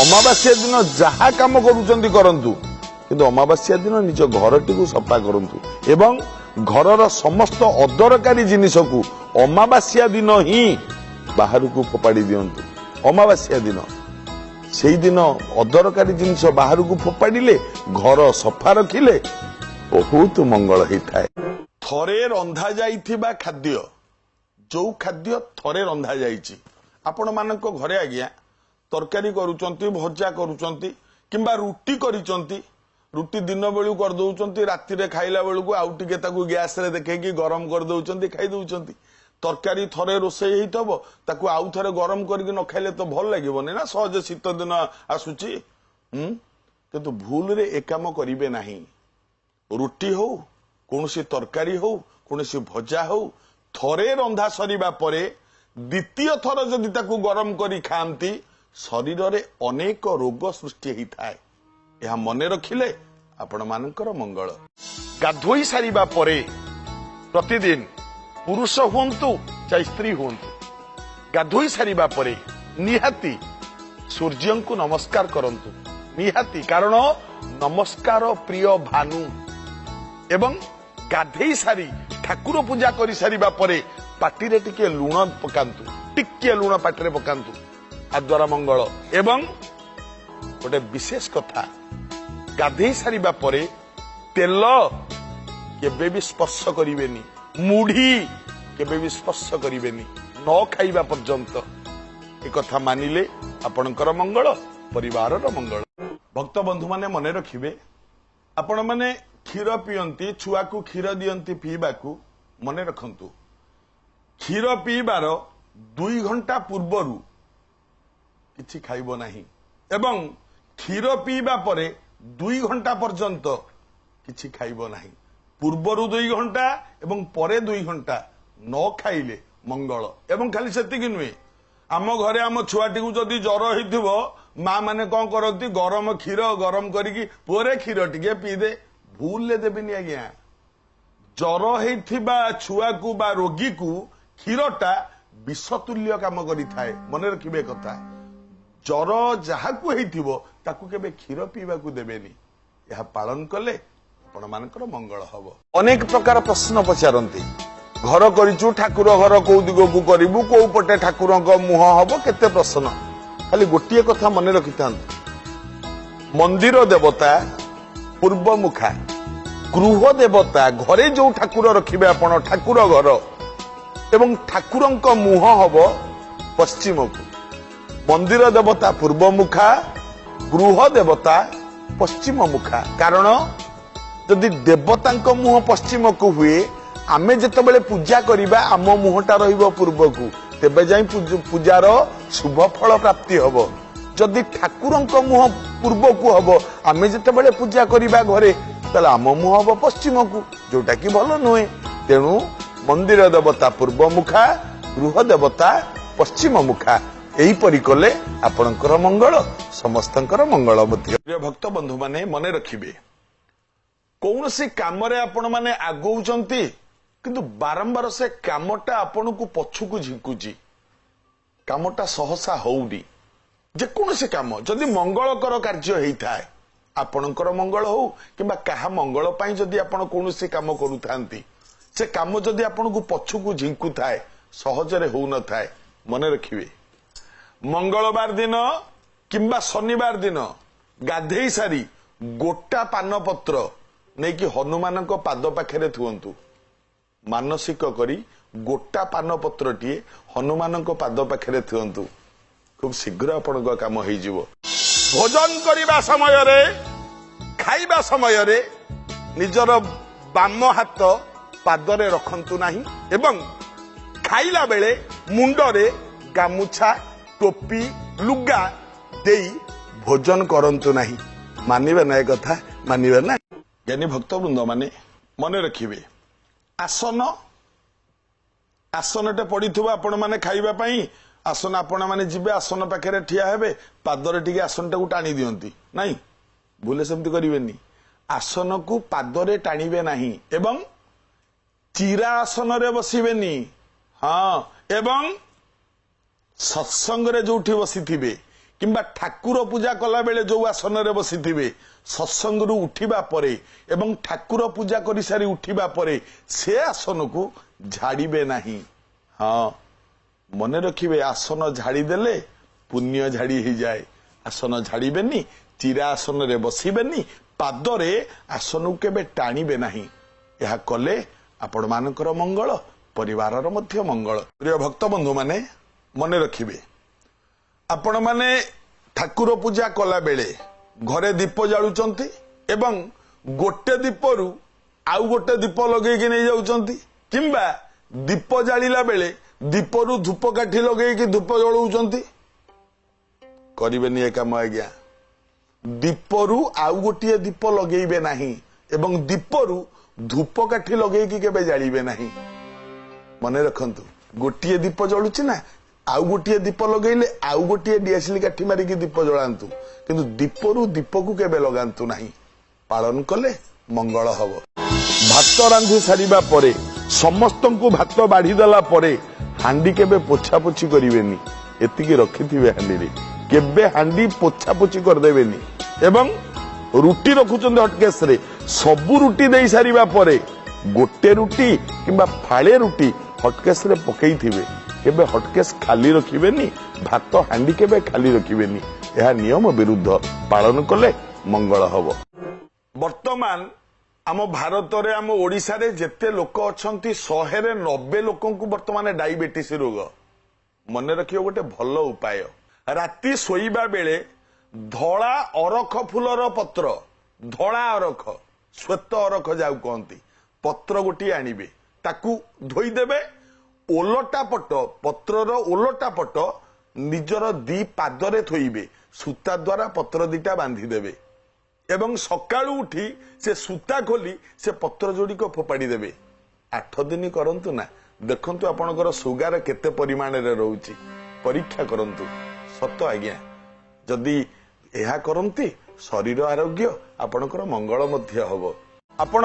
अमावास्या दिन जहा काम करूचंती करंतु किंतु अमावास्या दिन निज घरटी को सफा करंतु एवं घरर समस्त अदरकारी जिनिस को अमावास्या दिन ही बाहर को फोपाड़ी दियंतु। अमावास्या दिन से दिन अदरकारी जिनिस बाहर को फोपाड़िले घर सफा रखिले बहुत मंगल होता है। थरे रंधा जाइथिबा खाद्य जो खाद्य थरे रंधा जाइछि आपण मानक घरे आज्ञा तरकारी करूचंती भजा करूचंती किंबा रुटी करिचंती रुटी दिन बेलू कर दउचंती राति रे खाइला बेलू को आउ टिके ताकू गैस रे देखेकी गरम कर दउचंती खाइ दउचंती तरकारी थरे रोषेई हेइतबो ताकू आउ थरे गरम करके न खाइले तो भल लागिबोनी ना सहज शीत दिन आसुची किंतु भूल रे ए काम करिवे नाही। रुटी हो कोनसी तरकारी हो कोनसी भजा हो थरे रंधा सरीबा परे द्वितीय थर जदि ताकू गरम करी खांती शरीर रे अनेक रोग सृष्टि होता है। मन रखिले आपण मानकर मंगल। गाधोई सारिबा परे प्रतिदिन पुरुष हुंतु चाहे स्त्री हुंतु गाधोई सारिबा परे निहाती सूर्य को नमस्कार करंतु निहाती कारण नमस्कार प्रिय भानु एवं गाधेई सारी ठाकुर पूजा करी सारिबा परे पाटी रे टिके लुण पकांतु टिके लुण पाटी रे पकांतु आद्वारा मंगल एवं गोटे विशेष कथा गाधेई सारिबा परे तेल केबे भी स्पर्श करिवेनी मुढ़ी केबे भी स्पर्श करिवेनी न खाइबा पर्यंत एक कथा मानिले आपणकर मंगल परिवार मंगल। भक्त बंधु माने मने रखिबे आपण माने क्षीर पियंती छुआ को क्षीर दियंती पीबाकू मने रखंतु क्षीर पीबार 2 घंटा पूर्वरु किछि खाइबो नाही एवं क्षीर पीबा परे 2 घंटा पर्यंत किछि खाइबो नाही पूर्वरु 2 घंटा एवं परे 2 घंटा न खाइले मंगल एवं खाली सेतिक नुहे आम घरे आम छुआटी को जदि जर होइथिबो मां माने कोन करंती गरम क्षीर गरम करिकी पोरे क्षीर टिके पी दे भूल ले देबिनी आज्ञा जर होइथिबा छुआ को बा रोगी को क्षीरटा विषतुल्य काम करि थाए मने रखिबे कथा जर जहा को हेइथिबो ताकू केबे क्षीर पीबा को देबेनी यह पालन कले आपण मानकर मंगल हबो। अनेक प्रकार प्रश्न पचारंती घर करिचु ठाकुर घर को दिगो को करिवु को पटे ठाकुर को मुह हबो केते प्रश्न खाली गोटिए कथा मने रखिथांत मंदिर देवता पूर्व मुखा गृह देवता घरे जो ठाकुर रखिबे आपण ठाकुर घर एवं ठाकुर को मुह हबो पश्चिम को मंदिर देवता पूर्व मुखा गृह देवता पश्चिम मुखा कारण जदि देवता मुह पश्चिम को हुए आमे जते बेले पूजा करिबा आम मुहटा रहिबो पूर्व को तेबे जाई पूजार शुभ फल प्राप्ति हबो जदि ठाकुर मुह पूर्व को हबो आमे जते बेले पूजा करिबा घरे तले आम मुह हबो पश्चिम को जोटा कि भलो नुहे तेणु मंदिर देवता पूर्व मुखा गृह देवता पश्चिम मुखा एही परि कले आपणकर मंगल समस्तंकर मंगल। प्रिय भक्त बंधु माने मने रखिबे कौन से काम रे आपण माने आगौचंती किंतु बारंबार से कामटा आपण को पछुकु झिकुची कामटा सहसा होउनी जे कौन से काम जदि मंगलकर कार्य हेइथाय आपणकर मंगल हो किबा काहा मंगल पई जदि आपण कौन से काम करूथांती से काम जदि आपण को पछुकु झिंकु थाए सहज रे हो न थाए मने रखिबे मंगलवार दिन किंबा शनिवार दिन गाधेई सारी गोटा पान पत्र नहीं कि हनुमान को पाद पाखे थुअंतु मानसिक करी गोटा पान पत्र टीए हनुमान को पाद पाखे थुअंतु खूब शीघ्र आपण काम हो भोजन करने समय रे खाइबा समय रे निजर बाम हाथ पादरे रखंतु नाही एवं खाइला बेले मुंडरे गामुछा टोपी लुगा देई भोजन करंतु नाही मानिबे ना कथा मानिबे ना। ज्ञानी भक्त वृंद माने मने रखिबे आसन आसनटे पड़िथुबा आपण माने खाइबा पई आसन आपण माने जिबे आसन पाखरे ठिया हेबे पादरे टिके आसनटा को टाणी दियंती नाही भूले सेमति करिवेनी आसन को पादरे टाणीबे नाही एवं चिरा आसन रे बसिबेनी हाँ एवं सत्संग रे जोठी बसी थिबे किंबा ठाकुर पूजा कला बेले जो आसन रे बसिथिबे सत्संगरू उठिबा परे एवं ठाकुर पूजा करि सारी उठिबा परे से आसन को झाड़ीबे नाही। हाँ मन रखिबे आसन झाड़ी देले पुण्य झाड़ी ही जाए। आसन झाड़ीबेनी, चिरा आसन रे बसिबेनी, पादरे आसन को केबे टाणीबे नाही। यह कले आपण मानकर मंगल, परिवारर मध्य मंगल। प्रिय भक्त बंधु माने मन रखिबे आपण माने ठाकुर पूजा कला बेले घरे दीप जालुचंती एवं गोटे दीपरू आउ गोटे दीप लगेकी नहीं जाउचंती, किंबा दीप जालिला बेले दीपरू धूप काठी लगेकी धूप जलाउचंती। करिबेनी ए काम आज्ञा। दीपरू आउ गोटे दीप लगेइबे नाही एवं दीपरू धूप काठी लगेकी केबे जालिबे नाही। मने रखंतु गोटे दीप जलुची ना, आउ गोटे दीप लगेले आउ गोटे डीएसएल काठी मारिकी दीप जलांतु, किंतु दीपरू दीप को केबे लगांतु नाही। पालन कले मंगल हब। भात रांधि सारिबा परे समस्तंकु भात बाढ़ी देला परे हांडी केबे पोछा पोछी करिवेनी। एतिकी रखिथिबे हांडी रे, केबे हांडी पोछा पोछी कर देबेनी। एवं रुटी रखुचंद हटकेस रे सबु रुटी देई सारिबा परे गोटे रुटी किंबा फाळे रुटी हटकेस रे पकेइथिबे। केबे हटकेस खाली रखिबेनी, भात हांडी केबे खाली रखिबेनी। यह नियम विरुद्ध। पालन कले मंगल हब। वर्तमान आम भारत रे आम ओडिसा रे जेते लोक अछंती 190 लोकन को वर्तमान डायबिटीज रोग। मन रखियो गोटे भल उपाय, राति सोईबा बेले धड़ा अरख फूलर पत्र, धड़ा अरख श्वेत अरख जाऊ कहती, पत्र गोटी आनिबे, ताकू धोईदेबे, ओलटा पट पत्रर ओलटा पट निजर दी पादरे थोइबे, सूता द्वारा पत्र दीटा बांधी देबे एवं सकाळू उठी से सूता खोली से पत्र जोड़ी को फोपाड़ी देबे। 8 दिन करंतु ना, देखंतु आपनकर सुगार केते परिमाण रे रहउची, परीक्षा करंतु। सत आज्ञा जदि एहा करंती शरीर आरोग्य आपनकर मंगल मध्य हबो। आपण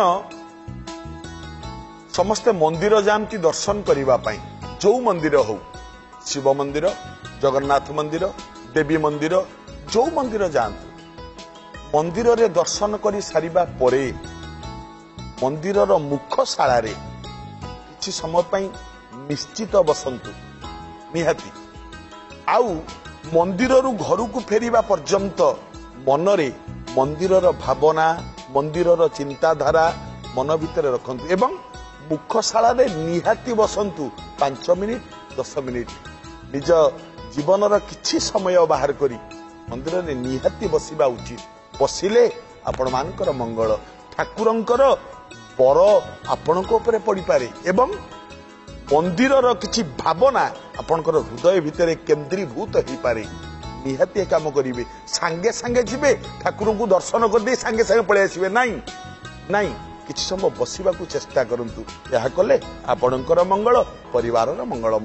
समस्ते मंदिर जामती दर्शन करिबा पई, जो मंदिर हो, शिव मंदिर, जगन्नाथ मंदिर, देवी मंदिर, जो मंदिर जातु, मंदिर रे दर्शन करी सारिबा परे मंदिरर मुखशाला रे किछि समय पई निश्चित बसंतु निहाती। आउ मंदिररू घर को फेरिबा पर्यंत मनरे मंदिरर भावना, मंदिरर चिंताधारा मन भितर रखंतु एवं मुखशाला रे निहाती बसंतु 5 मिनिट 10 मिनिट निज जीवनर किछि समय बाहर करी मंदिर रे निहाती बसिबा उचित। बसिले आपण मानकर मंगल, ठाकुरंकर बर आपणक उपरे पड़ी पारे एवं मंदिरर किछि भावना आपणकर हृदय भितर केंद्रीभूत हो पारे। निहाती काम करिवे, सांगे सांगे जिबे ठाकुर को दर्शन कर दे सांगे सांगे पळे आसीबे नाही नाही, किछि समय बसिबा को चेष्टा करंतु। यह कले आपणकर मंगल, परिवारर मंगल।